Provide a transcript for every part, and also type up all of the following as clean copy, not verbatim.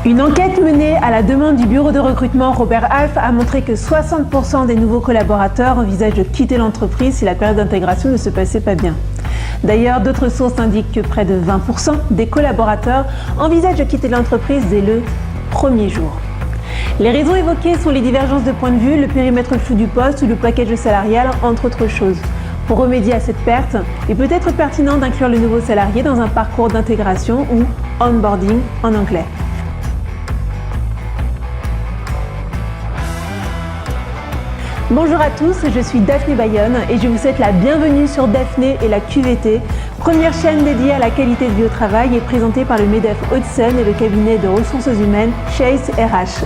Une enquête menée à la demande du bureau de recrutement Robert Half a montré que 60% des nouveaux collaborateurs envisagent de quitter l'entreprise si la période d'intégration ne se passait pas bien. D'ailleurs, d'autres sources indiquent que près de 20% des collaborateurs envisagent de quitter l'entreprise dès le premier jour. Les raisons évoquées sont les divergences de point de vue, le périmètre flou du poste ou le package salarial, entre autres choses. Pour remédier à cette perte, il peut être pertinent d'inclure le nouveau salarié dans un parcours d'intégration ou onboarding en anglais. Bonjour à tous, je suis Daphné Bayonne et je vous souhaite la bienvenue sur Daphné et la QVT, première chaîne dédiée à la qualité de vie au travail et présentée par le MEDEF Hauts-de-Seine et le cabinet de ressources humaines Chase RH.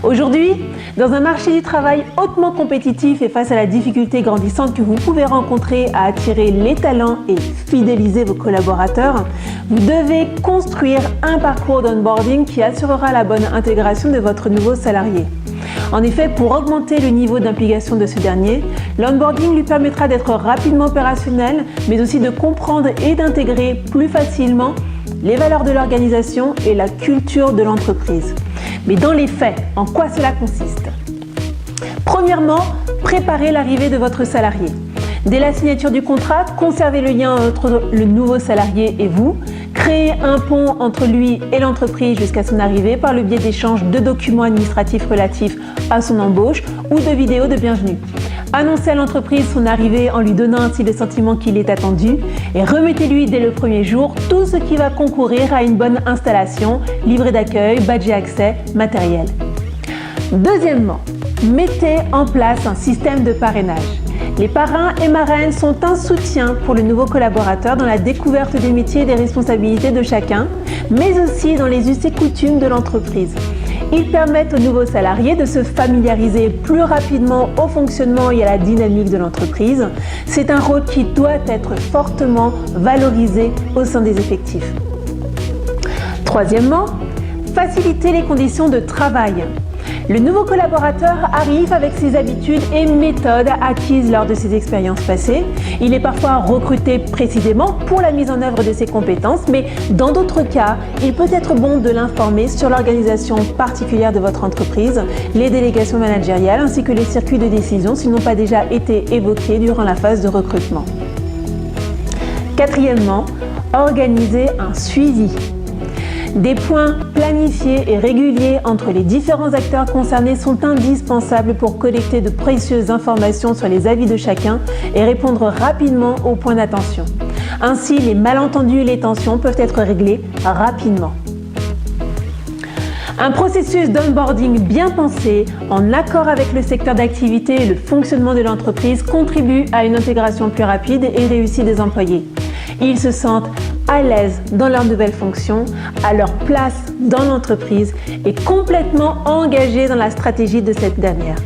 Aujourd'hui, dans un marché du travail hautement compétitif et face à la difficulté grandissante que vous pouvez rencontrer à attirer les talents et fidéliser vos collaborateurs, vous devez construire un parcours d'onboarding qui assurera la bonne intégration de votre nouveau salarié. En effet, pour augmenter le niveau d'implication de ce dernier, l'onboarding lui permettra d'être rapidement opérationnel, mais aussi de comprendre et d'intégrer plus facilement les valeurs de l'organisation et la culture de l'entreprise. Mais dans les faits, en quoi cela consiste ? Premièrement, préparez l'arrivée de votre salarié. Dès la signature du contrat, conservez le lien entre le nouveau salarié et vous. Créez un pont entre lui et l'entreprise jusqu'à son arrivée par le biais d'échanges de documents administratifs relatifs à son embauche ou de vidéos de bienvenue. Annoncez à l'entreprise son arrivée en lui donnant ainsi le sentiment qu'il est attendu et remettez-lui dès le premier jour tout ce qui va concourir à une bonne installation, livret d'accueil, badge et accès, matériel. Deuxièmement, mettez en place un système de parrainage. Les parrains et marraines sont un soutien pour le nouveau collaborateur dans la découverte des métiers et des responsabilités de chacun, mais aussi dans les us et coutumes de l'entreprise. Ils permettent aux nouveaux salariés de se familiariser plus rapidement au fonctionnement et à la dynamique de l'entreprise. C'est un rôle qui doit être fortement valorisé au sein des effectifs. Troisièmement, faciliter les conditions de travail. Le nouveau collaborateur arrive avec ses habitudes et méthodes acquises lors de ses expériences passées. Il est parfois recruté précisément pour la mise en œuvre de ses compétences, mais dans d'autres cas, il peut être bon de l'informer sur l'organisation particulière de votre entreprise, les délégations managériales ainsi que les circuits de décision s'ils n'ont pas déjà été évoqués durant la phase de recrutement. Quatrièmement, organisez un suivi. Des points planifiés et réguliers entre les différents acteurs concernés sont indispensables pour collecter de précieuses informations sur les avis de chacun et répondre rapidement aux points d'attention. Ainsi, les malentendus et les tensions peuvent être réglés rapidement. Un processus d'onboarding bien pensé, en accord avec le secteur d'activité et le fonctionnement de l'entreprise, contribue à une intégration plus rapide et réussie des employés. Ils se sentent à l'aise dans leur nouvelle fonction, à leur place dans l'entreprise et complètement engagés dans la stratégie de cette dernière.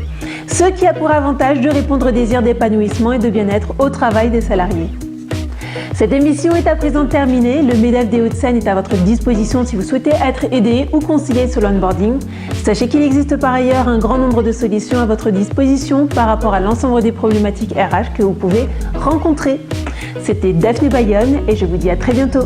Ce qui a pour avantage de répondre au désir d'épanouissement et de bien-être au travail des salariés. Cette émission est à présent terminée. Le MEDEF des Hauts-de-Seine est à votre disposition si vous souhaitez être aidé ou conseillé sur l'onboarding. Sachez qu'il existe par ailleurs un grand nombre de solutions à votre disposition par rapport à l'ensemble des problématiques RH que vous pouvez rencontrer. C'était Daphné Bayonne et je vous dis à très bientôt.